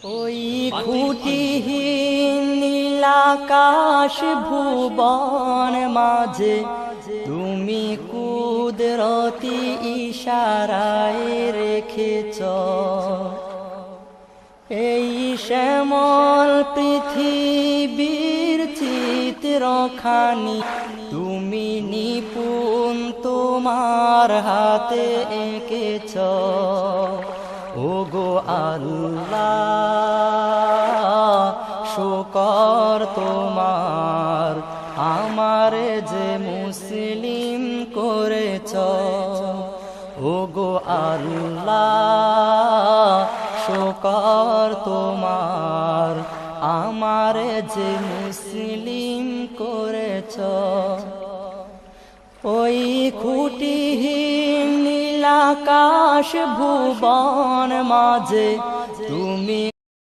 ওই খুঁটিহীন নীলাকাশ ভুবন মাঝে তুমি কুদরতি ইশারায় রেখেছ এই শ্যামল পৃথিবীর চিত্রখানি তুমি নিপুণ তোমার হাতে এঁকেছ ওগো আল্লাহ শুকর তোমার আমারে যে মুসলিম করেছ ওগো আল্লাহ শুকর তোমার আমারে যে মুসলিম করেছ ওই খুঁটিহীন নীলাকাশ ভুবন মাঝে তুমি